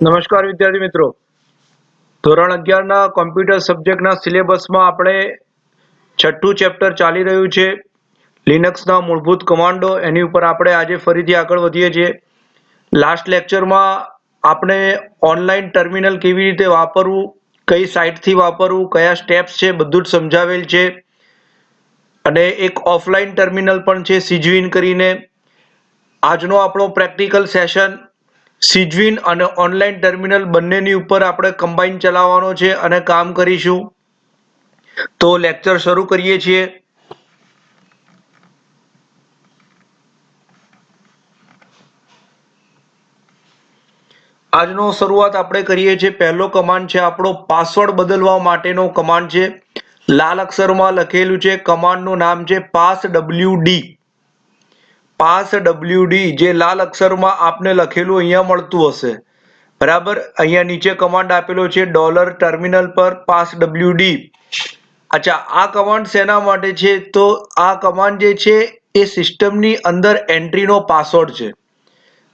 નમસ્કાર વિદ્યાર્થી મિત્રો, ધોરણ 11ના કોમ્પ્યુટર સબ્જેક્ટના સિલેબસમાં આપણે છઠ્ઠું ચેપ્ટર ચાલી રહ્યું છે લિનક્સના મૂળભૂત કમાન્ડો. એની ઉપર આપણે આજે ફરીથી આગળ વધીએ છીએ. લાસ્ટ લેક્ચરમાં આપણે ઓનલાઈન ટર્મિનલ કેવી રીતે વાપરવું, કઈ સાઇટથી વાપરવું, કયા સ્ટેપ્સ છે બધું જ સમજાવેલ છે. અને એક ઓફલાઈન ટર્મિનલ પણ છે સિજવીન કરીને. આજનો આપણો પ્રેક્ટિકલ સેશન સિજવીન અને ઓનલાઈન ટર્મિનલ બંનેની ઉપર આપણે કમ્બાઈન ચલાવવાનો છે અને કામ કરીશું. તો લેક્ચર શરૂ કરીએ છીએ. આજનો શરૂઆત આપણે કરીએ છીએ. પહેલો કમાન્ડ છે આપણો પાસવર્ડ બદલવા માટેનો કમાન્ડ છે. લાલ અક્ષરમાં લખેલું છે. કમાન્ડનું નામ છે passwd. passwd જે લાલ અક્ષરમાં આપને લખેલું અહીંયા મળતું હશે, બરાબર. અહીંયા નીચે કમાન્ડ આપેલો છે $ટર્મિનલ પર passwd. અચ્છા, આ કમાન્ડ શેના માટે છે? તો આ કમાન્ડ જે છે એ સિસ્ટમની અંદર એન્ટ્રીનો પાસવર્ડ છે,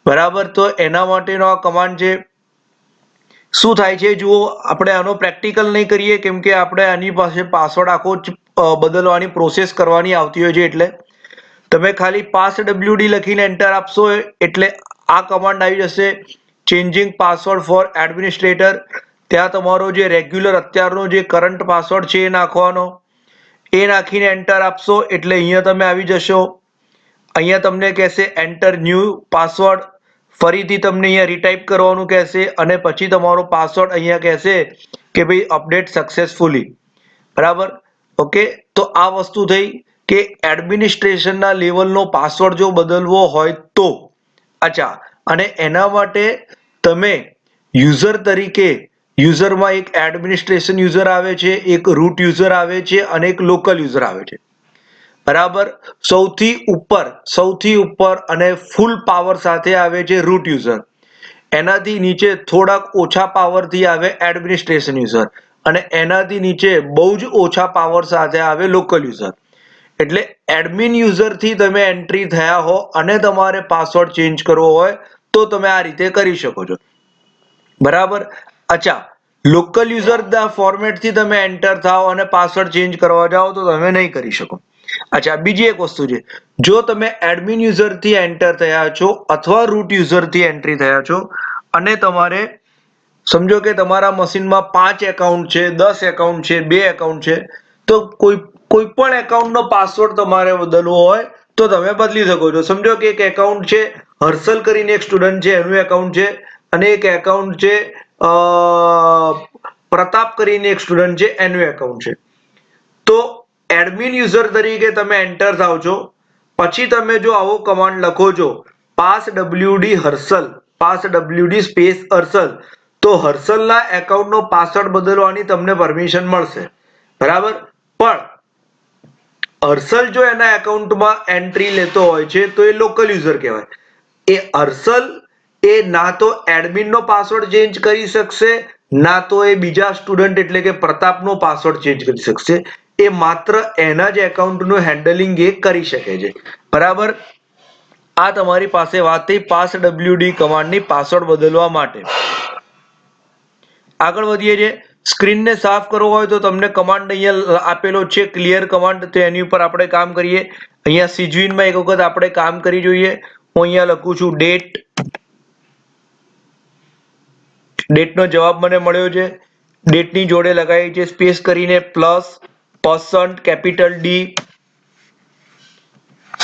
બરાબર. તો એના માટેનો આ કમાન્ડ છે. શું થાય છે જુઓ, આપણે આનો પ્રેક્ટિકલ નહીં કરીએ કેમ કે આપણે આની પાસે પાસવર્ડ આખો બદલવાની પ્રોસેસ કરવાની આવતી હોય છે. એટલે તમે ખાલી passwd લખીને એન્ટર આપશો એટલે આ કમાન્ડ આવી જશે, ચેન્જિંગ પાસવર્ડ ફોર એડમિનિસ્ટ્રેટર. ત્યાં તમારો જે રેગ્યુલર અત્યારનો જે કરંટ પાસવર્ડ છે એ નાખવાનો. એ નાખીને એન્ટર આપશો એટલે અહીંયા તમે આવી જશો. અહીંયા તમને કહેશે એન્ટર ન્યૂ પાસવર્ડ. ફરીથી તમને અહીંયા રીટાઈપ કરવાનું કહેશે અને પછી તમારો પાસવર્ડ અહીંયા કહેશે કે ભાઈ અપડેટ સક્સેસફુલી, બરાબર. ઓકે, તો આ વસ્તુ થઈ કે એડમિનિસ્ટ્રેશનના લેવલનો પાસવર્ડ જો બદલવો હોય તો. અચ્છા, અને એના માટે તમે યુઝર તરીકે, યુઝરમાં એક એડમિનિસ્ટ્રેશન યુઝર આવે છે, એક રૂટ યુઝર આવે છે અને એક લોકલ યુઝર આવે છે, બરાબર. સૌથી ઉપર અને ફૂલ પાવર સાથે આવે છે રૂટ યુઝર. એનાથી નીચે થોડાક ઓછા પાવરથી આવે એડમિનિસ્ટ્રેશન યુઝર અને એનાથી નીચે બહુ જ ઓછા પાવર સાથે આવે લોકલ યુઝર. એટલે એડમિન યુઝરથી તમે એન્ટ્રી થયા હો અને તમારે પાસવર્ડ ચેન્જ કરવો હોય તો તમે આ રીતે કરી શકો છો, બરાબર. અચ્છા, લોકલ યુઝરના ફોર્મેટથી તમે એન્ટર થાઓ અને પાસવર્ડ ચેન્જ કરવા જાઓ તો તમે નહીં કરી શકો. અચ્છા, બીજી એક વસ્તુ છે, જો તમે એડમિન યુઝરથી એન્ટર થયા છો અથવા રૂટ યુઝરથી એન્ટ્રી થયા છો અને તમારે સમજો કે તમારા મશીનમાં 5 એકાઉન્ટ છે, 10 એકાઉન્ટ છે, 2 એકાઉન્ટ છે, તો કોઈ પણ એકાઉન્ટનો પાસવર્ડ તમારે બદલવો હોય તો તમે બદલી શકો છો. સમજો કે એક એકાઉન્ટ છે હર્ષલ કરીને એક સ્ટુડન્ટ છે, એનું એકાઉન્ટ છે, અને એક એકાઉન્ટ છે પ્રતાપ કરીને એક સ્ટુડન્ટ છે, એનું એકાઉન્ટ છે. તો એડમિન યુઝર તરીકે તમે એન્ટર થાવ છો, પછી તમે જો આવો કમાન્ડ લખો છો passwd Harshal, passwd space Harshal, તો હર્ષલના એકાઉન્ટનો પાસવર્ડ બદલવાની તમને પરમિશન મળશે, બરાબર. પણ હર્ષલ જો એના એકાઉન્ટમાં એન્ટ્રી લેતો હોય છે તો એ લોકલ યુઝર કહેવાય. એ હર્ષલ એ ના તો એડમિનનો પાસવર્ડ ચેન્જ કરી શકશે, ના તો એ બીજા સ્ટુડન્ટ એટલે કે પ્રતાપનો પાસવર્ડ ચેન્જ કરી શકશે. એ માત્ર એના જ એકાઉન્ટનું હેન્ડલિંગ એ કરી શકે છે, બરાબર. આ તમારી પાસે વાત થઈ passwd કમાન્ડની પાસવર્ડ બદલવા માટે. આગળ વધીએ છીએ. સ્ક્રીનને સાફ કરવો હોય તો તમને કમાન્ડ અહીંયા આપેલો છે ક્લિયર કમાન્ડ, તો એની ઉપર આપણે કામ કરીએ. અહીંયા સિજવીનમાં એક વખત આપણે કામ કરી જોઈએ. હું અહીંયા લખું છું ડેટનો જવાબ મને મળ્યો છે. ડેટની જોડે લગાવી છે સ્પેસ કરીને +% capital D,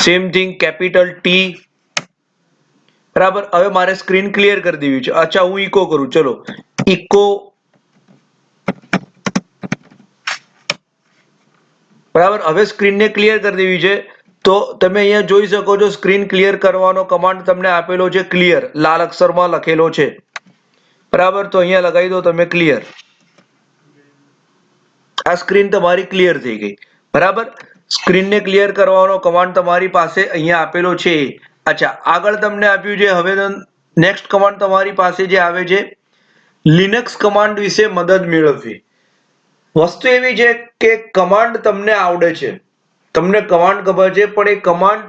same thing capital T, બરાબર. હવે મારે સ્ક્રીન ક્લિયર કરી દેવી છે. અચ્છા, હું ઇકો કરું, ચલો ઇકો, બરાબર. હવે સ્ક્રીનને ક્લિયર કરી દેવી છે. તો તમે અહીંયા જોઈ શકો છો સ્ક્રીન ક્લિયર કરવાનો કમાન્ડ તમને આપેલો છે ક્લિયર, લાલ અક્ષરમાં લખેલો છે, બરાબર. તો અહીંયા લગાવી દો તમે ક્લિયર. આ સ્ક્રીન તમારી ક્લિયર થઈ ગઈ, બરાબર. સ્ક્રીનને ક્લિયર કરવાનો કમાન્ડ તમારી પાસે અહીંયા આપેલો છે. અચ્છા, આગળ તમને આપ્યું છે. હવે નેક્સ્ટ કમાન્ડ તમારી પાસે જે આવે છે લિનક્સ કમાન્ડ વિશે મદદ મેળવવી. વસ્તુ એવી છે કે કમાન્ડ તમને આવડે છે, તમને કમાન્ડ ખબર છે, પણ એ કમાન્ડ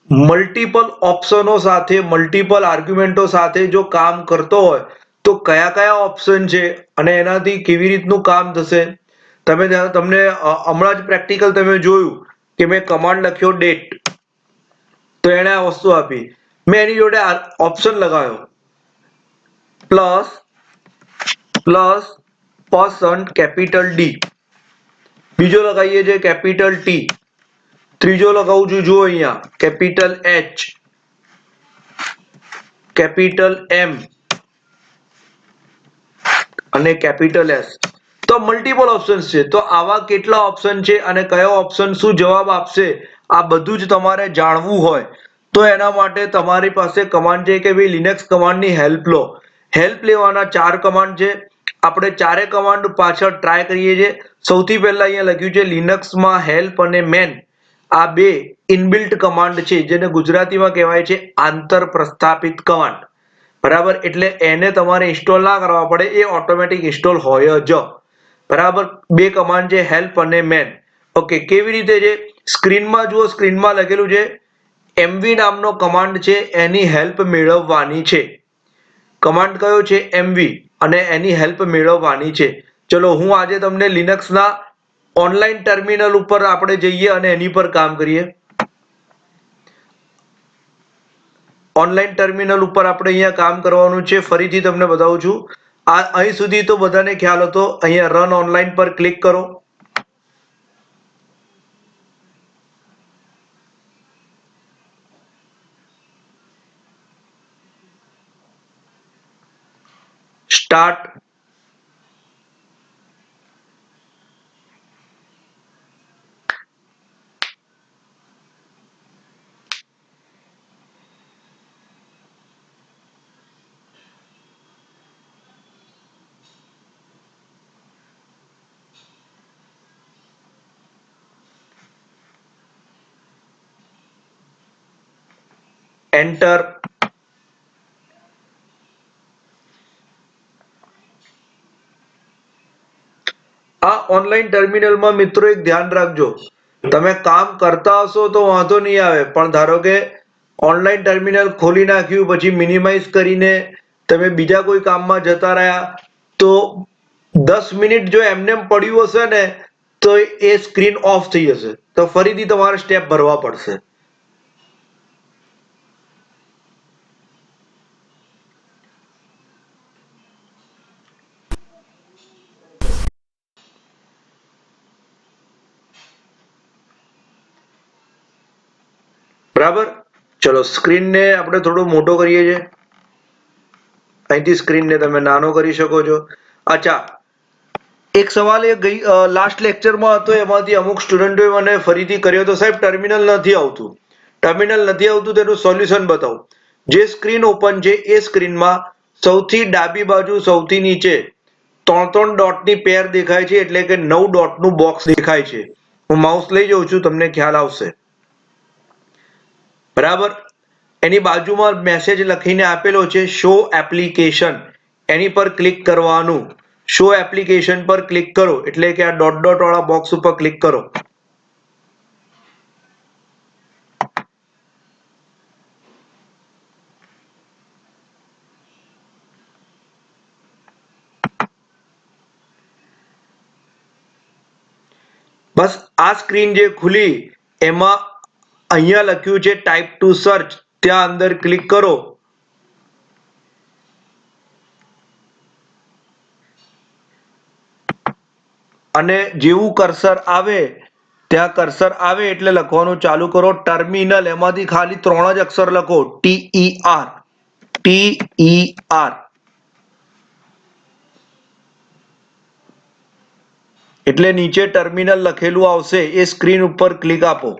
મલ્ટિપલ ઓપ્શનો સાથે, મલ્ટિપલ આર્ગ્યુમેન્ટો સાથે જો કામ કરતો હોય તો કયા કયા ઓપ્શન છે અને એનાથી કેવી રીતનું કામ થશે તમને હમણાં જ પ્રેક્ટિકલ તમે જોયું કે મેં કમાન્ડ લખ્યો ડેટ, તો એને આ વસ્તુ આપી, મેં એની જોડે ઓપ્શન લગાવ્યો પ્લસ % કેપિટલ ડી, બીજો લગાવીએ છે કેપિટલ ટી, ત્રીજો લગાવું છું જુઓ અહીંયા કેપિટલ એચ, કેપિટલ એમ અને કેપિટલ એસ. તો મલ્ટિપલ ઓપ્શન્સ છે. તો આવા કેટલા ઓપ્શન છે અને કયો ઓપ્શન શું જવાબ આપશે આ બધું જ તમારે જાણવું હોય તો એના માટે તમારી પાસે કમાન્ડ છે કે ભાઈ લિનક્સ કમાન્ડની હેલ્પ લો. હેલ્પ લેવાના 4 કમાન્ડ છે. આપણે ચારે કમાન્ડ પાછળ ટ્રાય કરીએ છીએ. સૌથી પહેલા અહીંયા લખ્યું છે લિનક્સમાં હેલ્પ અને મેન, આ બે ઇનબિલ્ટ કમાન્ડ છે જેને ગુજરાતીમાં કહેવાય છે આંતર પ્રસ્થાપિત કમાન્ડ. બરાબર, એટલે એને તમારે ઇન્સ્ટોલ ના કરવા પડે, એ ઓટોમેટિક ઇન્સ્ટોલ હોય જ. બરાબર, બે કમાન્ડ છે હેલ્પ અને મેન. ઓકે, કેવી રીતે છે સ્ક્રીનમાં જુઓ, સ્ક્રીનમાં લખેલું છે એમવી નામનો કમાન્ડ છે, એની હેલ્પ મેળવવાની છે. કમાન્ડ કયો છે એમવી, અને એની હેલ્પ મેળવવાની છે. ચલો હું આજે તમને લિનક્સના ઓનલાઈન ટર્મિનલ ઉપર આપણે જઈએ અને એની પર કામ કરીએ. ઓનલાઈન ટર્મિનલ ઉપર આપણે અહીંયા કામ કરવાનું છે. ફરીથી તમને બતાવું છું. અહીં સુધી તો બધાને ખ્યાલ હતો. અહીંયા રન ઓનલાઈન પર ક્લિક કરો. સ્ટાર્ટ. એન્ટર. આ ઓનલાઈન ટર્મિનલમાં મિત્રો એક ધ્યાન રાખજો, તમે કામ કરતા હશો તો વાંધો નહીં આવે, પણ ધારો કે ઓનલાઈન ટર્મિનલ ખોલી નાખ્યું પછી મિનિમાઇઝ કરીને તમે બીજા કોઈ કામમાં જતા રહ્યા તો 10 મિનિટ જો એમને પડ્યું હશે ને તો એ સ્ક્રીન ઓફ થઈ જશે, તો ફરીથી તમારે સ્ટેપ ભરવા પડશે. બરાબર, ચલો સ્ક્રીનને આપણે થોડો મોટો કરીએ છીએ. અહીંથી સ્ક્રીનને તમે નાનો કરી શકો છો. અચ્છા, એક સવાલ એ લાસ્ટ લેક્ચરમાં હતો, એમાંથી અમુક સ્ટુડન્ટોએ મને ફરીથી કર્યો તો સાહેબ ટર્મિનલ નથી આવતું. ટર્મિનલ નથી આવતું તેનું સોલ્યુશન બતાવો. જે સ્ક્રીન ઓપન છે એ સ્ક્રીનમાં સૌથી ડાબી બાજુ સૌથી નીચે 3 ડોટની પેર દેખાય છે, એટલે કે 9 ડોટનું બોક્સ દેખાય છે. હું માઉસ લઈ જાઉં છું, તમને ખ્યાલ આવશે. બરાબર, એની બાજુમાં મેસેજ લખીને આપેલો છે શો એપ્લિકેશન, એની પર ક્લિક કરવાનું. શો એપ્લિકેશન પર ક્લિક કરો એટલે કે આ ડોટ ડોટ વાળા બોક્સ ઉપર ક્લિક કરો. બસ આ સ્ક્રીન જે ખુલી એમાં અહીંયા લખ્યું છે ટાઈપ ટુ સર્ચ, ત્યાં અંદર ક્લિક કરો. અને જેવું કર્સર આવે ત્યાં કર્સર આવે એટલે લખવાનું ચાલુ કરો ટર્મિનલ. એમાંથી ખાલી 3 જ અક્ષર લખો, TER. એટલે નીચે ટર્મિનલ લખેલું આવશે, એ સ્ક્રીન ઉપર ક્લિક આપો.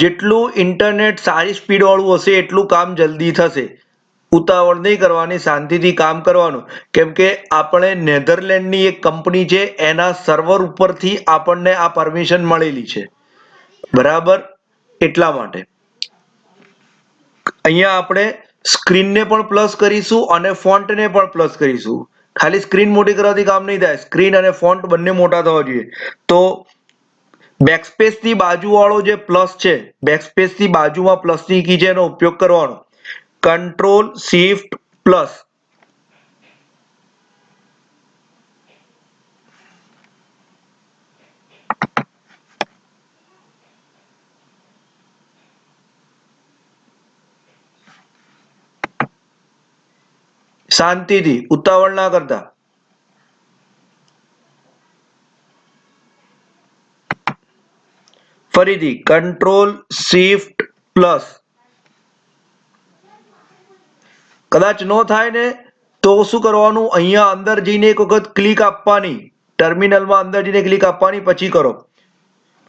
જેટલું ઇન્ટરનેટ સારી સ્પીડ વાળું હશે એટલું કામ જલ્દી થશે. ઉતાવળ નહીં કરવાની, શાંતિથી કામ કરવાનું. કેમ કે આપણે નેધરલેન્ડની એક કંપની છે, એના સર્વર ઉપરથી આપણને આ પરમિશન મળેલી છે. બરાબર, એટલા માટે અહીંયા આપણે સ્ક્રીનને પણ પ્લસ કરીશું અને ફોન્ટને પણ પ્લસ કરીશું. ખાલી સ્ક્રીન મોટી કરવાથી કામ નહીં થાય, સ્ક્રીન અને ફોન્ટ બંને મોટા થવા જોઈએ. તો બેકસ્પેસ થી બાજુવાળો જે પ્લસ છે, બેકસ્પેસ થી બાજુમાં પ્લસ ની કી છે એનો ઉપયોગ કરવાનો. Control shift plus. શાંતિથી, ઉતાવળ ના કરતા. ફરીથી કંટ્રોલ શિફ્ટ પ્લસ. કદાચ નો થાય ને તો શું કરવાનું, અહીંયા અંદર જઈને એક વખત ક્લિક આપવાની, ટર્મિનલમાં અંદર જઈને ક્લિક આપવાની, પછી કરો.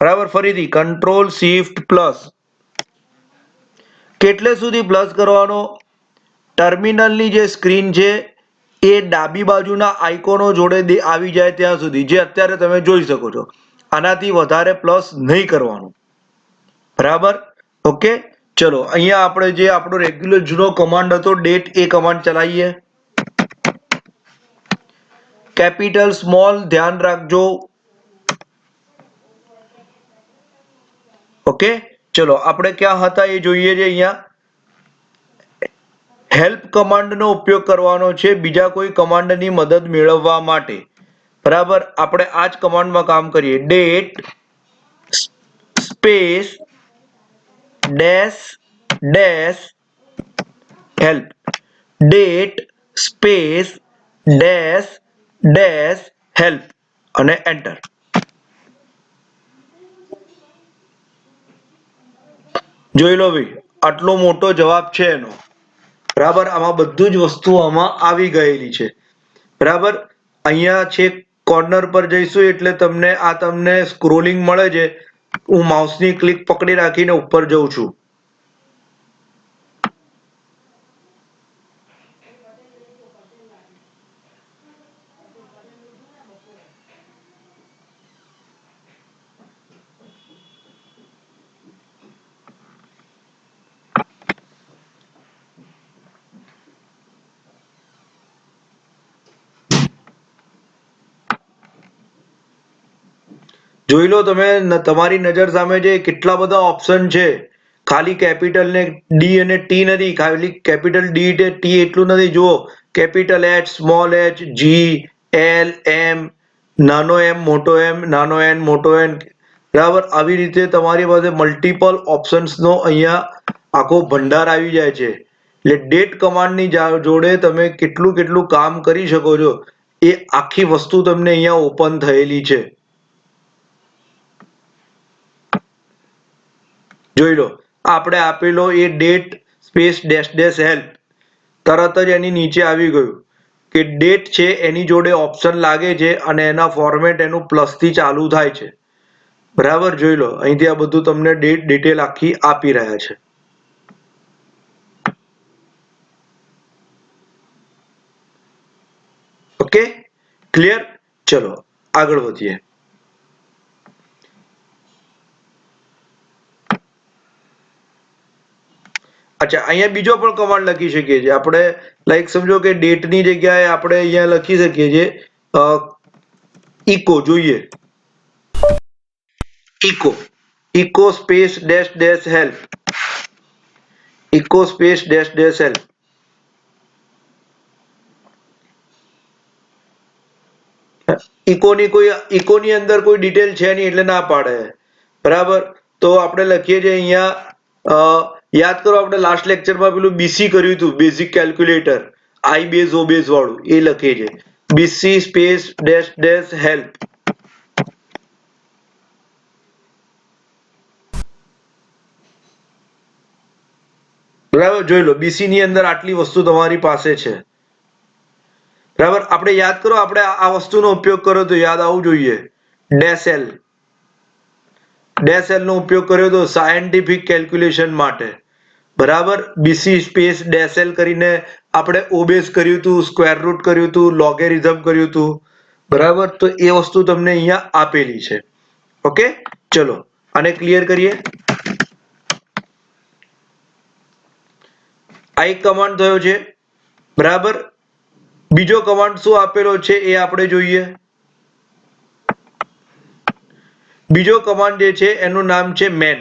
બરાબર. ફરીથી કંટ્રોલ શિફ્ટ પ્લસ. કેટલે સુધી પ્લસ કરવાનો? ટર્મિનલની જે સ્ક્રીન છે એ ડાબી બાજુના આઇકોનો જોડે આવી જાય ત્યાં સુધી, જે અત્યારે તમે જોઈ શકો છો. આનાથી વધારે પ્લસ નહીં કરવાનું. બરાબર. ઓકે. ચલો અહીંયા આપણે જે આપણો રેગ્યુલર જૂનો કમાન્ડ હતો ડેટ, એ કમાન્ડ ચલાવીએ. કેપિટલ સ્મોલ ધ્યાન રાખજો. ઓકે. ચલો આપણે ક્યાં હતા એ જોઈએ છે. અહીંયા હેલ્પ કમાન્ડનો ઉપયોગ કરવાનો છે બીજા કોઈ કમાન્ડની મદદ મેળવવા માટે. બરાબર. આપણે આ જ કમાન્ડમાં કામ કરીએ. Date space dash dash help. Date space dash dash help અને એન્ટર. જોઈ લો ભાઈ, આટલો મોટો જવાબ છે એનો. બરાબર. આમાં બધું જ વસ્તુ આમાં આવી ગયેલી છે. બરાબર. અહીંયા છે કોર્નર પર જઈશું એટલે તમને સ્ક્રોલિંગ મળે છે. હું માઉસની ક્લિક પકડી રાખીને ઉપર જઉં છું. જોઈ લો તમે, તમારી નજર સામે છે કેટલા બધા ઓપ્શન છે. ખાલી કેપિટલ ને ડી અને ટી નથી, ખાલી કેપિટલ ડી ટી એટલું નથી. જુઓ, કેપિટલ એચ, સ્મોલ એચ, જી, એલ, એમ, નાનો એમ, મોટો એમ, નાનો એન, મોટો એન. બરાબર. આવી રીતે તમારી પાસે મલ્ટિપલ ઓપ્શન્સનો અહીંયા આખો ભંડાર આવી જાય છે. એટલે ડેટ કમાન્ડની જોડે તમે કેટલું કેટલું કામ કરી શકો છો એ આખી વસ્તુ તમને અહીંયા ઓપન થયેલી છે. જોઈ લો, આપણે આપેલો એ date space dash dash help તરત જ એની નીચે આવી ગયું કે ડેટ છે એની જોડે ઓપ્શન લાગે છે અને એના ફોર્મેટ એનું પ્લસ થી ચાલુ થાય છે. બરાબર. જોઈ લો, અહીંથી આ બધું તમને ડેટ ડિટેલ આખી આપી રહ્યા છે. ઓકે. ક્લિયર. ચલો આગળ વધીએ. અચ્છા, અહીંયા બીજો પણ કમાન્ડ લખી શકીએ છીએ આપણે. લાઈક સમજો કે ડેટની જગ્યાએ આપણે અહીંયા લખી શકીએ છીએ ઇકો. જોઈએ, eco. Eco space dash dash help. Eco space dash dash help. ઇકોની અંદર કોઈ ડિટેલ છે નહીં એટલે ના પાડે. બરાબર. તો આપણે લખીએ છીએ અહીંયા, યાદ કરો આપણે લાસ્ટ લેક્ચરમાં પેલું બીસી કર્યું હતું, બેઝિક કેલ્ક્યુલેટર, આઈ બેઝ ઓ બેઝ વાળું, એ લખીએ છીએ. BC space dash dash help. બરાબર. જોઈ લો, બીસી ની અંદર આટલી વસ્તુ તમારી પાસે છે. બરાબર. આપણે યાદ કરો, આપણે આ વસ્તુનો ઉપયોગ કર્યો તો યાદ આવવું જોઈએ. Dash L. ડેશ એલ નો ઉપયોગ કર્યો તો સાયન્ટિફિક કેલ્ક્યુલેશન માટે. બરાબર. બીસી સ્પેસ ડેશ એલ કરીને આપણે ઓબેઝ કર્યું હતું, સ્ક્વેર રૂટ કર્યું હતું, લોગેરિધમ કર્યું હતું. બરાબર. તો એ વસ્તુ તમને અહીંયા આપેલી છે. ઓકે. ચલો આને ક્લિયર કરીએ. આ એક કમાન્ડ થયો છે. બરાબર. બીજો કમાન્ડ શું આપેલો છે એ આપણે જોઈએ. બીજો કમાન્ડ જે છે એનું નામ છે મેન.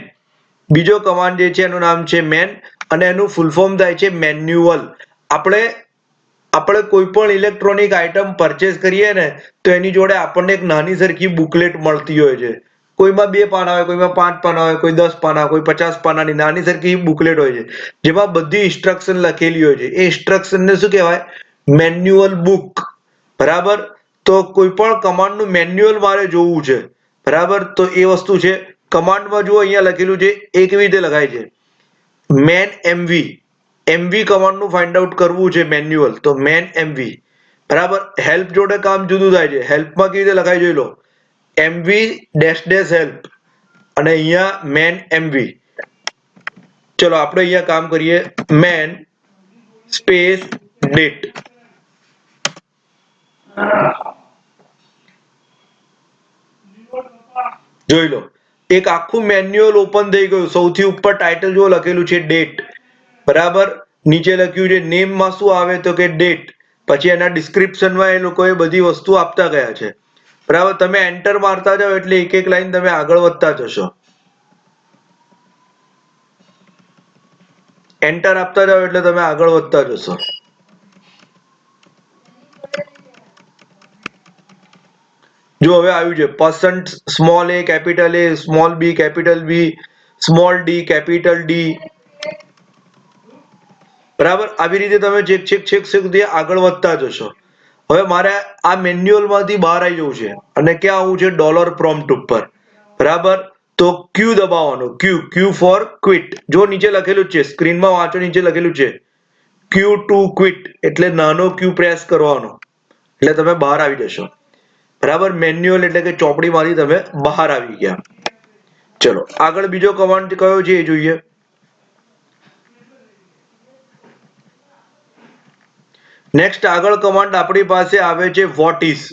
બીજો કમાન્ડ જે છે એનું નામ છે મેન અને એનું ફૂલ ફોર્મ થાય છે મેન્યુઅલ. આપણે કોઈ પણ ઇલેક્ટ્રોનિક આઇટમ પરચેસ કરીએ ને તો એની જોડે આપણને એક નાની સરખી બુકલેટ મળતી હોય છે. કોઈમાં 2 પાના હોય, કોઈમાં 5 પાના હોય, કોઈ 10 પાના, કોઈ 50 પાનાની નાની સરખી બુકલેટ હોય છે જેમાં બધી ઇન્સ્ટ્રક્શન લખેલી હોય છે. એ ઇન્સ્ટ્રક્શનને શું કહેવાય? Manual book. બરાબર. તો કોઈ પણ કમાન્ડનું મેન્યુઅલ મારે જોવું છે, બરાબર, તો એ વસ્તુ છે. કમાન્ડમાં જુઓ અહીંયા લખેલું છે એ કેવી રીતે લખાય છે? Man MV. એમવી કમાન્ડનું ફાઇન્ડ આઉટ કરવું છે મેન્યુઅલ, તો મેન એમવી. બરાબર. હેલ્પ જોડે કામ જુદું થાય છે. હેલ્પમાં કેવી રીતે લખાય જોઈ લો, એમવી ડેશ ડેશ હેલ્પ અને અહીંયા મેન એમવી. ચલો આપણે અહીંયા કામ કરીએ, મેન સ્પેસ ડેટ. જોઈ લો, એક આખું મેન્યુઅલ ઓપન થઈ ગયું. સૌથી ઉપર ટાઇટલ જો લખેલું છે ડેટ, બરાબર. નીચે લખ્યું છે નેમમાં શું આવે તો કે ડેટ. પછી એના ડિસ્ક્રિપ્શનમાં એ લોકોએ બધી વસ્તુ આપતા ગયા છે, બરાબર. તમે એન્ટર મારતા જાઓ એટલે એક એક લાઈન તમે આગળ વધતા જશો. એન્ટર આપતા જાઓ એટલે તમે આગળ વધતા જશો. જો હવે આવ્યું છે percent small a capital A, small b capital B, small d capital D. બરાબર. આવી રીતે તમે છેક સુધી આગળ વધતા જશો. હવે મારે આ મેન્યુઅલમાંથી બહાર આવી જવું છે અને ક્યાં આવવું છે? ડોલર પ્રોમ્પ્ટ ઉપર. બરાબર. તો ક્યુ દબાવવાનો. ક્યુ ફોર ક્વિટ. જો નીચે લખેલું છે, સ્ક્રીનમાં વાંચો, નીચે લખેલું છે ક્યુ ટુ ક્વિટ એટલે નાનો ક્યુ પ્રેસ કરવાનો એટલે તમે બહાર આવી જશો. બરાબર. મેન્યુઅલ એટલે કે ચોપડીમાંથી તમે બહાર આવી ગયા. ચલો આગળ બીજો કમાન્ડ કયો છે એ જોઈએ. નેક્સ્ટ આગળ કમાન્ડ આપણી પાસે આવે છે વોટ ઇઝ.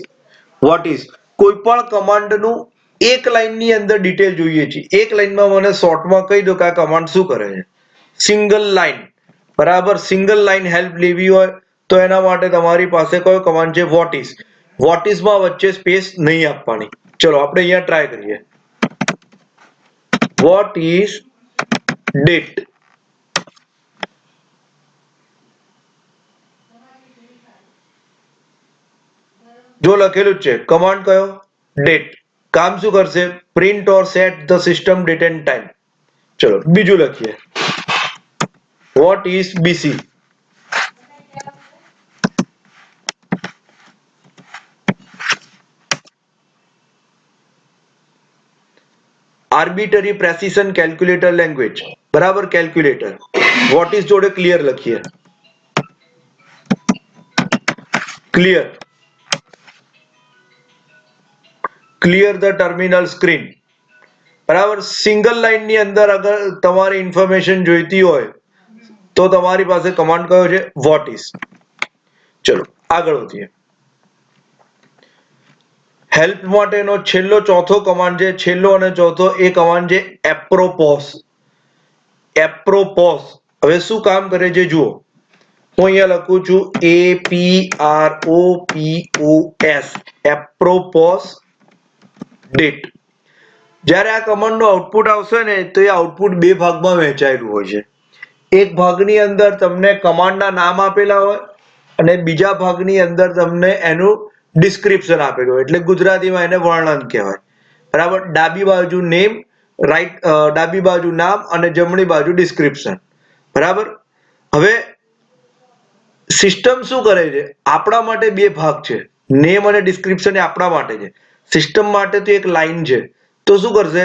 વોટ ઇઝ કોઈ પણ કમાન્ડનું એક લાઈનની અંદર ડિટેલ જોઈએ છે. એક લાઈનમાં મને શોર્ટમાં કહી દો કે આ કમાન્ડ શું કરે છે. Single line. બરાબર. સિંગલ લાઈન હેલ્પ લેવી હોય તો એના માટે તમારી પાસે કયો કમાન્ડ છે? What is. વોટ ઇઝમાં વચ્ચે સ્પેસ નહીં આપવાની. ચલો આપણે અહીંયા ટ્રાય કરીએ. What is date. જો લખેલું જ છે કમાન્ડ કયો? ડેટ. કામ શું કરશે? Print or set the system date and time. ચલો બીજું લખીએ. What is BC. Arbitrary precision calculator language. બરાબર. કેલ્ક્યુલેટર. વોટ ઇઝ જોડે ક્લિયર લખીએ. Clear. Clear the terminal screen. બરાબર. સિંગલ લાઈન ની અંદર અગર તમારી ઇન્ફોર્મેશન જોઈતી હોય તો તમારી પાસે કમાન્ડ કયો છે? What is. ચલો આગળ વધીએ. હેલ્પ માટેનો છેલ્લો ચોથો કમાન્ડ છે. છેલ્લો અને ચોથો એ કમાન્ડ છે એપ્રોપોસ. એપ્રોપોસ. હવે શું કામ કરે છે જુઓ. હું અહીંયા લખું છું APROPOS. Apropos date. જ્યારે આ કમાન્ડનું આઉટપુટ આવશે ને તો એ આઉટપુટ બે ભાગમાં વહેંચાયેલું હોય છે. એક ભાગની અંદર તમને કમાન્ડના નામ આપેલા હોય અને બીજા ભાગની અંદર તમને એનું ડિસ્ક્રિપ્શન આપેલું હોય, એટલે ગુજરાતીમાં એને વર્ણન કહેવાય. બરાબર. ડાબી બાજુ નેમ, ડાબી બાજુ નામ અને જમણી બાજુ ડિસ્ક્રિપ્શન. બરાબર. હવે સિસ્ટમ શું કરે છે? આપણા માટે બે ભાગ છે. નેમ અને ડિસ્ક્રિપ્શન એ આપણા માટે છે. સિસ્ટમ માટે તો એક લાઈન છે. તો શું કરશે?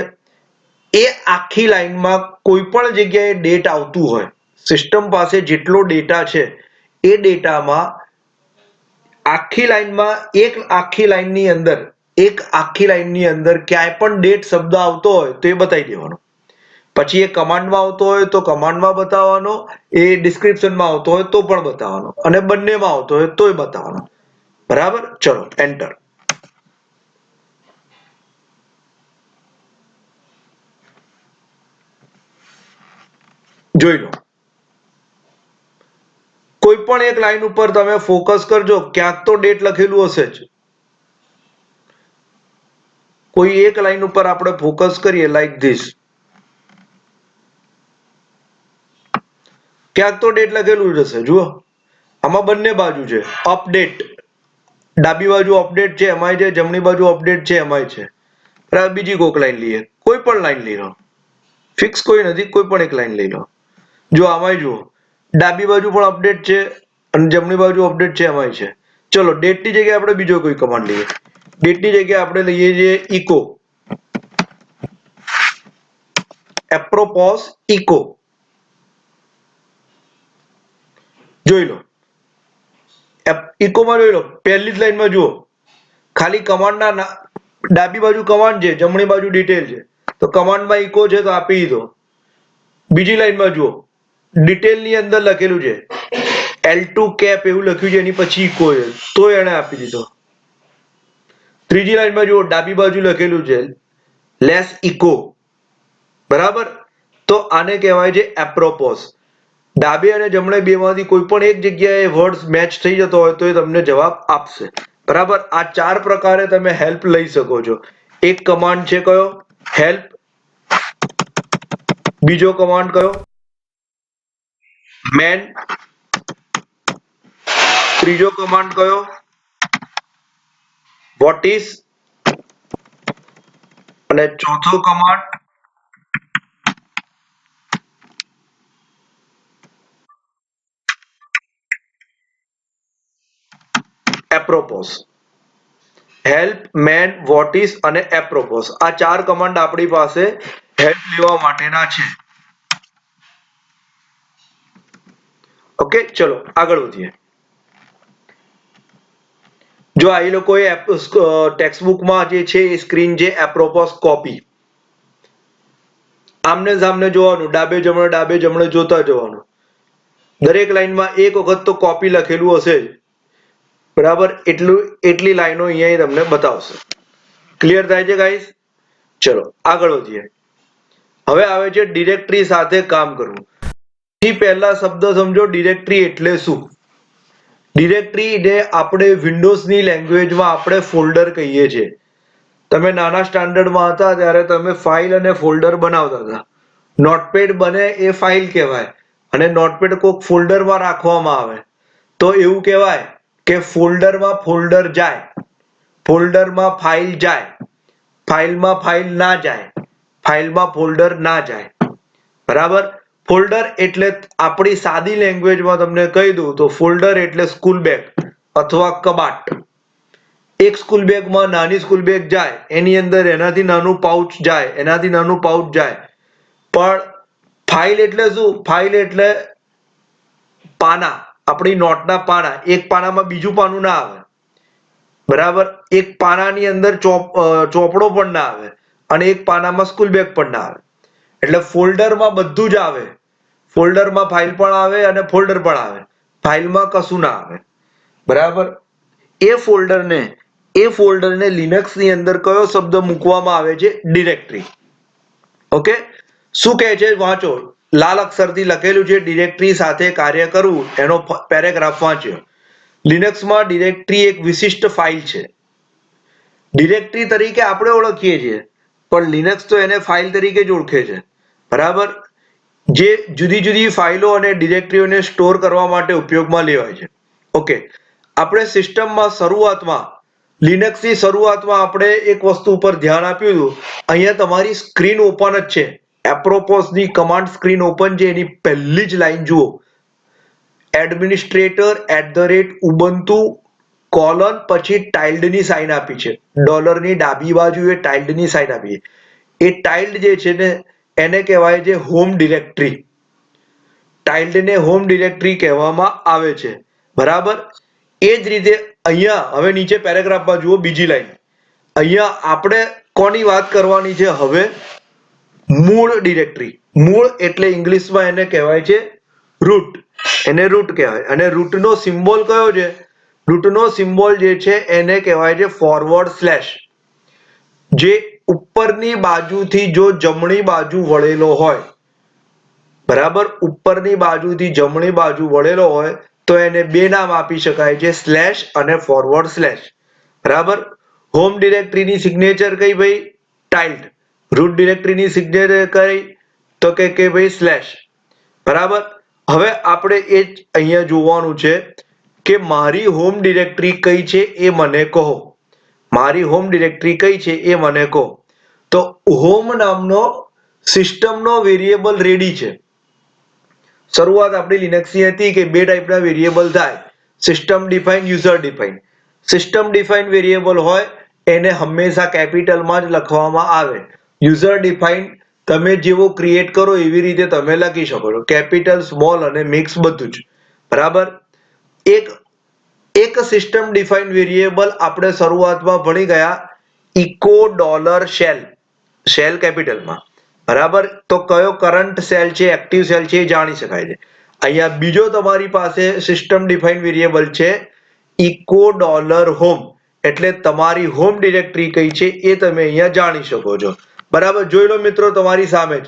એ આખી લાઈનમાં કોઈ પણ જગ્યાએ ડેટ આવતું હોય, સિસ્ટમ પાસે જેટલો ડેટા છે એ ડેટામાં આખી લાઈનમાં એક આખી લાઈનની અંદર ક્યાંય પણ ડેટ શબ્દ આવતો હોય તો એ બતાવી દેવાનો. પછી એ કમાન્ડમાં આવતો હોય તો કમાન્ડમાં બતાવવાનો, એ ડિસ્ક્રિપ્શનમાં આવતો હોય તો પણ બતાવવાનો અને બંનેમાં આવતો હોય તોય બતાવવાનો. બરાબર. ચલો એન્ટર. જોઈ લો. કોઈ પણ એક લાઈન ઉપર તમે ફોકસ કરજો, ક્યાંક તો ડેટ લખેલું હશે જ. કોઈ એક લાઈન ઉપર આપણે ફોકસ કરીએ લાઈક ધીસ, ક્યાંક તો ડેટ લખેલું જશે. જુઓ આમાં બંને બાજુ છે. અપડેટ, ડાબી બાજુ અપડેટ છે એમાંય છે, જમણી બાજુ અપડેટ છે એમાંય છે. બરાબર, બીજી કોઈક લાઈન લઈએ, કોઈ પણ લાઈન લઈ લો, ફિક્સ કોઈ નથી, કોઈ પણ એક લાઈન લઈ લો. જો આમાંય જુઓ ડાબી બાજુ પણ અપડેટ છે અને જમણી બાજુ અપડેટ છે એમાંય છે. ચલો ડેટની જગ્યાએ આપણે બીજો કોઈ કમાન્ડ લઈએ. ડેટની જગ્યાએ આપણે લઈએ છીએ ઇકો, એપ્રોપોસ ઇકો. જોઈ લો ઇકોમાં, જોઈ લો પહેલી જ લાઈનમાં જુઓ ખાલી કમાન્ડના ડાબી બાજુ કમાન્ડ છે, જમણી બાજુ ડિટેલ છે. તો કમાન્ડમાં ઇકો છે તો આપી દીધો. બીજી લાઈનમાં જુઓ ડિટેલની અંદર લખેલું છે L2 કેપ એવું લખ્યું છે, એની પછી ઇકો છે તો એને આપી દીધો. ત્રીજી લાઈનમાં જુઓ ડાબી બાજુ લખેલું છે લેસ ઇકો. બરાબર, તો આને કહેવાય છે એપ્રોપોસ. ડાબે અને જમણે બેમાંથી કોઈ પણ એક જગ્યાએ વર્ડ્સ મેચ થઈ જતો હોય તો એ તમને જવાબ આપશે. બરાબર, આ ચાર પ્રકારે તમે હેલ્પ લઈ શકો છો. એક કમાન્ડ છે કયો? હેલ્પ. બીજો કમાન્ડ કયો? મેન. ત્રીજો કમાન્ડ કયો? What is. અને ચોથો command apropos. Help, man, what is અને એપ્રોપોસ, આ ચાર કમાન્ડ આપણી પાસે હેલ્પ લેવા માટેના છે. ઓકે, ચલો આગળ વધીએ. જો આ લોકોએ ટેક્સ્ટબુકમાં જે છે એ સ્ક્રીન છે એપ્રોપોસ કોપી. આમને સામને જોવાનું, ડાબે જમણે જોતા જવાનું. દરેક લાઈનમાં એક વખત તો કોપી લખેલું હશે જ. બરાબર, એટલી લાઈનો અહીંયા તમને બતાવશે. ક્લિયર થાય છે ગાઈસ? ચલો આગળ વધીએ. હવે આવે છે ડિરેક્ટરી સાથે કામ કરવું. પહેલા શબ્દ સમજો, ડિરેક્ટરી એટલે શું? ડિરેક્ટરીને આપણે વિન્ડોઝની લેંગ્વેજમાં આપણે ફોલ્ડર કહીએ છીએ. તમે નાના સ્ટાન્ડર્ડમાં હતા ત્યારે તમે ફાઇલ અને ફોલ્ડર બનાવતા હતા. નોટપેડ બને એ ફાઇલ કહેવાય અને નોટપેડ કોઈક ફોલ્ડરમાં રાખવામાં આવે તો એવું કહેવાય કે ફોલ્ડરમાં ફોલ્ડર જાય, ફોલ્ડરમાં ફાઇલ જાય, ફાઇલમાં ફાઇલ ના જાય, ફાઇલમાં ફોલ્ડર ના જાય. બરાબર, ફોલ્ડર એટલે આપણી સાદી લેંગ્વેજમાં તમને કહી દઉં તો ફોલ્ડર એટલે સ્કૂલ બેગ અથવા કબાટ. એક સ્કૂલ બેગમાં નાની સ્કૂલ બેગ જાય, એની અંદર એનાથી નાનું પાઉચ જાય, એનાથી નાનું પાઉચ જાય. પણ ફાઇલ એટલે શું? ફાઇલ એટલે પાના, આપણી નોટના પાના. એક પાનામાં બીજું પાનું ના આવે. બરાબર, એક પાનાની અંદર ચોપડો પણ ના આવે અને એક પાનામાં સ્કૂલ બેગ પણ ના આવે. એટલે ફોલ્ડરમાં બધું જ આવે. ફોલ્ડરમાં ફાઇલ પણ આવે અને ફોલ્ડર પણ આવે, ફાઇલમાં કશું ના આવે. બરાબર, એ ફોલ્ડરને લિનક્સની અંદર કયો શબ્દ મૂકવામાં આવે છે? ડિરેક્ટરી. ઓકે, શું કહે છે વાંચો. લાલ અક્ષરથી લખેલું છે ડિરેક્ટરી સાથે કાર્ય કરવું, એનો પેરેગ્રાફ વાંચ્યો. લિનક્સમાં ડિરેક્ટરી એક વિશિષ્ટ ફાઇલ છે. ડિરેક્ટરી તરીકે આપણે ઓળખીએ છીએ પણ લિનક્સ તો એને ફાઇલ તરીકે જ ઓળખે છે. બરાબર, જે જુદી જુદી ફાઇલો અને ડિરેક્ટરીઓને સ્ટોર કરવા માટે ઉપયોગમાં લેવાય છે. ઓકે, આપણે સિસ્ટમમાં લિનક્સની શરૂઆતમાં આપણે એક વસ્તુ ઉપર ધ્યાન આપ્યું હતું. અહીંયા તમારી સ્ક્રીન ઓપન જ છે, એપ્રોપોસની કમાન્ડ સ્ક્રીન ઓપન છે. એની પહેલી જ લાઈન જુઓ, administrator@ubuntu પછી ટાઇલ્ડની સાઇન આપી છે. ડોલરની ડાબી બાજુએ ટાઇલ્ડની સાઇન આપી છે. એ ટાઇલ્ડ જે છે ને એને કહેવાય છે હોમ ડિરેક્ટરી. ટાઇલ્ડને હોમ ડિરેક્ટરી કહેવામાં આવે છે. બરાબર, એ જ રીતે અહીંયા હવે નીચે પેરેગ્રાફમાં જુઓ બીજી લાઈન. અહીંયા આપણે કોની વાત કરવાની છે હવે? મૂળ ડિરેક્ટરી. મૂળ એટલે ઇંગ્લિશમાં એને કહેવાય છે રૂટ. એને રૂટ કહેવાય. અને રૂટનો સિમ્બોલ કયો છે? રૂટનો સિમ્બોલ જે છે એને કહેવાય છે ફોરવર્ડ સ્લેશ. જે ઉપરની બાજુથી જો જમણી બાજુ વળેલો હોય, બરાબર, ઉપરની બાજુથી જમણી બાજુ વળેલો હોય તો એને બે નામ આપી શકાય છે, સ્લેશ અને ફોરવર્ડ સ્લેશ. બરાબર, હોમ ડિરેક્ટરીની સિગ્નેચર કઈ ભાઈ? ટાઇલ્ડ. રૂટ ડિરેક્ટરીની સિગ્નેચર કઈ? તો કે ભાઈ સ્લેશ. બરાબર. હવે આપણે એ જ અહીંયા જોવાનું છે કે મારી હોમ ડિરેક્ટરી કઈ છે એ મને કહો. મારી હોમ ડિરેક્ટરી કઈ છે એ મને કહો. તો હોમ નામનો સિસ્ટમનો વેરિયેબલ રેડી છે. શરૂઆત આપણી લિનક્સની હતી કે બે ટાઈપના વેરિયેબલ થાય, system define, user define. System define variable હોય એને હંમેશા કેપિટલમાં જ લખવામાં આવે. યુઝર ડિફાઇન તમે જેવો ક્રિએટ કરો એવી રીતે તમે લખી શકો છો, કેપિટલ, સ્મોલ અને મિક્સ બધું જ. બરાબર. એક સિસ્ટમ ડિફાઇન વેરિયેબલ આપણે શરૂઆતમાં ભણી ગયા, ઇકો ડોલર શેલ, શેલ કેપિટલમાં. બરાબર. તો કયો કરંટ શેલ છે, એક્ટિવ શેલ છે એ જાણી શકાય છે. અહીંયા બીજો તમારી પાસે સિસ્ટમ ડિફાઇન વેરિયેબલ છે ઇકો ડોલર હોમ, એટલે તમારી હોમ ડિરેક્ટરી કઈ છે એ તમે અહીંયા જાણી શકો છો. બરાબર. જોઈ લો મિત્રો તમારી સામે જ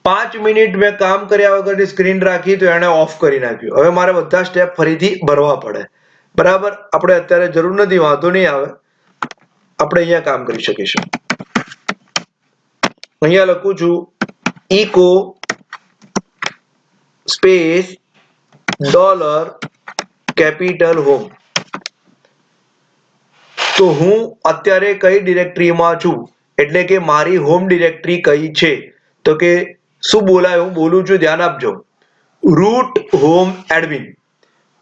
5 મિનિટ મેં કામ કર્યા વગરની સ્ક્રીન રાખી તો એને ઓફ કરી નાખ્યું. હવે મારે બધા સ્ટેપ ફરીથી ભરવા પડે. બરાબર. આપણે અત્યારે જરૂર નથી, વાંધો નહીં આવે, આપણે અહીંયા કામ કરી શકીશું. અહીંયા લખું છું echo space dollar capital home. તો હું અત્યારે કઈ ડિરેક્ટરીમાં છું, એટલે કે મારી હોમ ડિરેક્ટરી કઈ છે? તો કે શું બોલાય, હું બોલું છું, ધ્યાન આપજો. Root home admin.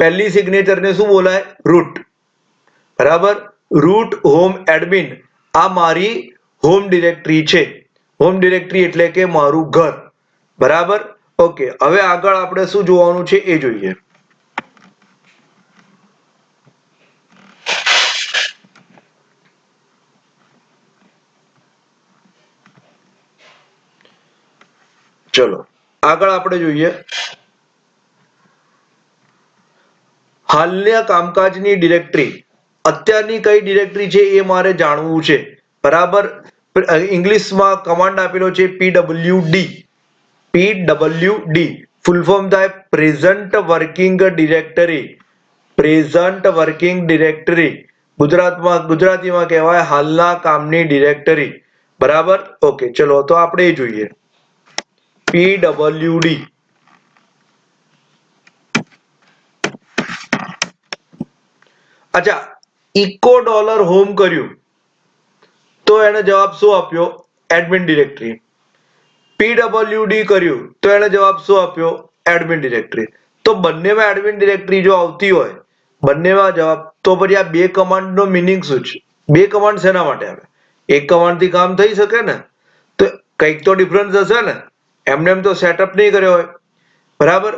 પહેલી સિગ્નેચર ને શું બોલાય? રૂટ. બરાબર. રૂટ હોમ એડમિન આ મારી હોમ ડિરેક્ટરી છે. હોમ ડિરેક્ટરી એટલે કે મારું ઘર. બરાબર. ઓકે. હવે આગળ આપણે શું જોવાનું છે એ જોઈએ. ચલો આગળ આપણે જોઈએ હાલના કામકાજની ડિરેક્ટરી. અત્યારની કઈ ડિરેક્ટરી છે એ મારે જાણવું છે. બરાબર. ઇંગ્લિશમાં કમાન્ડ આપેલો છે pwd. pwd ફૂલ ફોર્મ થાય present working directory. Present working directory ગુજરાતીમાં કહેવાય હાલના કામની ડિરેક્ટરી. બરાબર. ઓકે. ચલો તો આપણે જોઈએ pwd. અચ્છા, ઇકો ડોલર હોમ કર્યું તો એને જવાબ શું આપ્યો? Admin directory. pwd કર્યું તો એને જવાબ શું આપ્યો? Admin directory. તો બંનેમાં એડમિન ડિરેક્ટરી જો આવતી હોય, બંનેમાં જવાબ, તો પછી આ બે કમાન્ડ નો મિનિંગ શું છે? બે કમાન્ડ શેના માટે આવે? એક કમાન્ડ થી કામ થઈ શકે ને, તો કંઈક તો ડિફરન્સ હશે ને. એમને એમ તો સેટઅપ નહીં કર્યો હોય. બરાબર.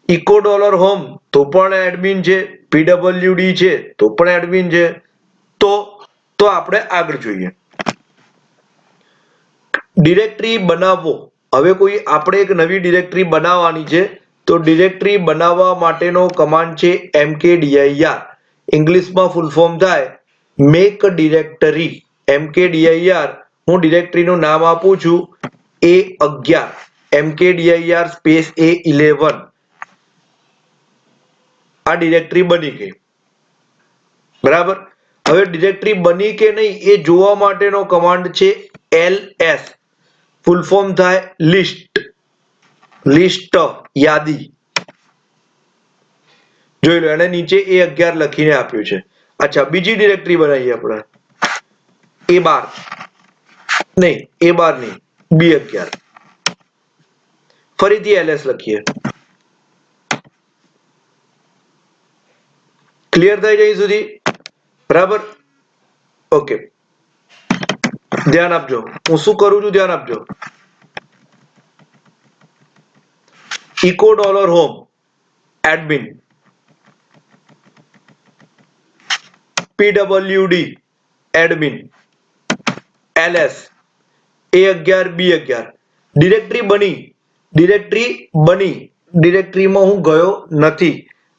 ઇકો ડોલર હોમ તો પણ એડમિન છે, pwd છે તો પણ એડમિન છે. તો આપણે આગળ જોઈએ. ડિરેક્ટરી બનાવવો. હવે કોઈ આપણે એક નવી ડિરેક્ટરી બનાવવાની છે, તો ડિરેક્ટરી બનાવવા માટેનો કમાન્ડ છે mkdir. ઇંગ્લિશમાં ફૂલ ફોર્મ થાય મેક ડિરેક્ટરી. mkdir હું ડિરેક્ટરીનું નામ આપું છું A11. mkdir space A11. આ ડિરેક્ટરી બની ગઈ. બરાબર. હવે ડિરેક્ટરી બની કે નહીં એ જોવા માટેનો કમાન્ડ છે ls. ફૂલ ફોર્મ થાય લિસ્ટ. લિસ્ટ યાદી. જોઈ લો એને નીચે A11 લખીને આપ્યું છે. અચ્છા, બીજી ડિરેક્ટરી બનાવીએ આપણે A12 નહીં, A12 નહીં, B11. ફરીથી ls લખીએ. ક્લિયર થઈ જાય સુધી? બરાબર. ઓકે. ધ્યાન આપજો, હું શું કરું છું ધ્યાન આપજો. Echo dollar home admin pwd admin ls A11 B11. ડિરેક્ટરીમાં હું ગયો નથી.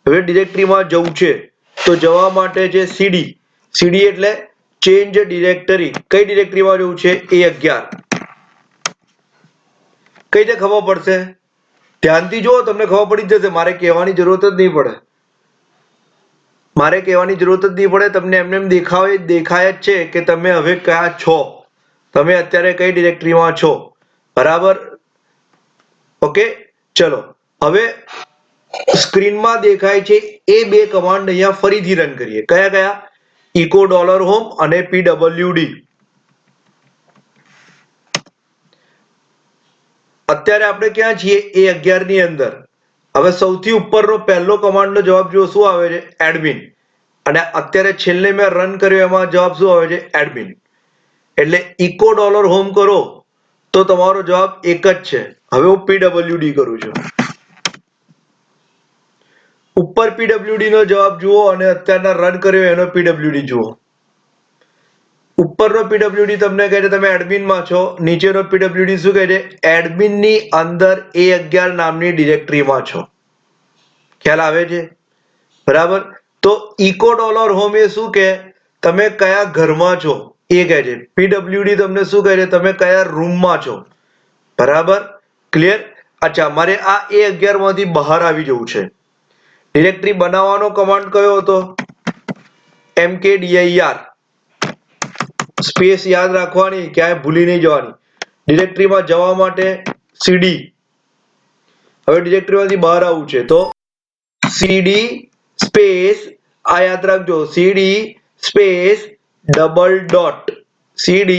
હવે ડિરેક્ટરીમાં જવું છે તો જવા માટે છે cd. cd એટલે ચેન્જ ડિરેક્ટરી. કઈ ડિરેક્ટરીમાં જવું છે? A11. કઈ રીતે ખબર પડશે? ધ્યાનથી જુઓ, તમને ખબર પડી જશે, મારે કહેવાની જરૂરત જ નહીં પડે. મારે કહેવાની જરૂરત જ નહીં પડે, તમને એમને એમ દેખાય જ છે કે તમે હવે કયા છો, તમે અત્યારે કઈ ડિરેક્ટરીમાં છો. બરાબર, ઓકે. ચલો હવે સ્ક્રીનમાં દેખાય છે એ બે કમાન્ડ અહીંયા ફરીથી રન કરીએ. કયા કયા? echo $home અને pwd. અત્યારે આપણે ક્યાં છીએ? A11 ની અંદર. હવે સૌથી ઉપરનો પહેલો કમાન્ડનો જવાબ જો શું આવે છે? એડમિન. અને અત્યારે છેલ્લે મેં રન કર્યો એમાં જવાબ શું આવે છે? એડમિન. એટલે echo $home કરો તો તમારો જવાબ એક જ છે. હવે હું pwd કરું છું. ઉપર pwd નો જવાબ જુઓ અને અત્યારના રન કર્યો એનો pwd જુઓ. ઉપરનો pwd તમને કહે છે તમે એડમિનમાં છો, નીચેનો pwd શું કહે છે? એડમિનની અંદર A11 નામની ડિરેક્ટરીમાં છો. ખ્યાલ આવે છે? બરાબર. તો echo $home એ શું કહે? તમે કયા ઘરમાં છો એ કહે છે. pwd તમને શું કહે છે? તમે કયા રૂમમાં છો. બરાબર, ક્લિયર? અચ્છા, મારે આ A11 માંથી બહાર આવી જવું છે. ડિરેક્ટરી બનાવવાનો કમાન્ડ કયો હતો? mkdir. સ્પેસ યાદ રાખવાની, ક્યાંય ભૂલી નહીં જવાની. ડિરેક્ટરીમાં જવા માટે cd. હવે ડિરેક્ટરીમાંથી બહાર આવવું છે તો cd સ્પેસ, આ યાદ રાખજો, cd space double dot, cd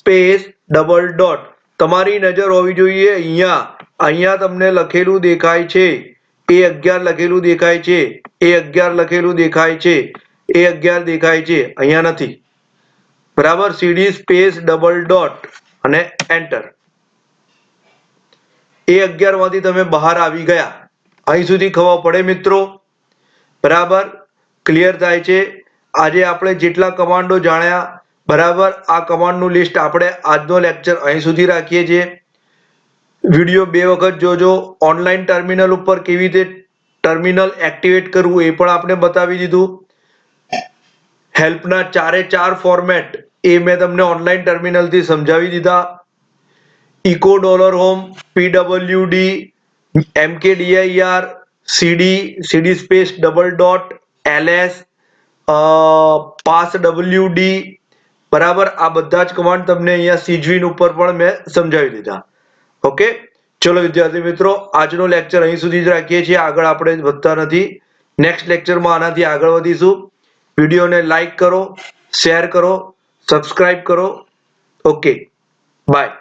space double dot. તમારી નજર હોવી જોઈએ અહીંયા તમને લખેલું દેખાય છે A11 લખેલું દેખાય છે, A11 લખેલું દેખાય છે, A11 દેખાય છે, અહીંયા નથી. બરાબર, cd સ્પેસ ડબલ ડોટ અને એન્ટર. A11 માંથી તમે બહાર આવી ગયા. અહીં સુધી ખબર પડે મિત્રો? બરાબર, ક્લિયર થાય છે? આજે આપણે જેટલા કમાન્ડો જાણ્યા, બરાબર, આ કમાન્ડનું લિસ્ટ આપણે આજનો લેક્ચર અહીં સુધી રાખીએ છીએ. વિડીયો 2 વખત જોજો. ઓનલાઈન ટર્મિનલ ઉપર કેવી રીતે ટર્મિનલ એક્ટિવેટ કરવું એ પણ આપણે બતાવી દીધું. હેલ્પના 4 ફોર્મેટ એ મેં તમને ઓનલાઈન ટર્મિનલથી સમજાવી દીધા. echo $home, pwd, mkdir, cd space double dot, ls, passwd. બરાબર, આ બધા જ કમાન્ડ તમને અહીંયા સીજવીન ઉપર પણ મેં સમજાવી દીધા. ઓકે, ચલો વિદ્યાર્થી મિત્રો, આજનો લેક્ચર અહીં સુધી જ રાખીએ છીએ. આગળ આપણે વધતા નથી. નેક્સ્ટ લેક્ચરમાં આનાથી આગળ વધીશું. વિડીયોને લાઈક કરો, શેર કરો, સબસ્ક્રાઇબ કરો. Okay, by.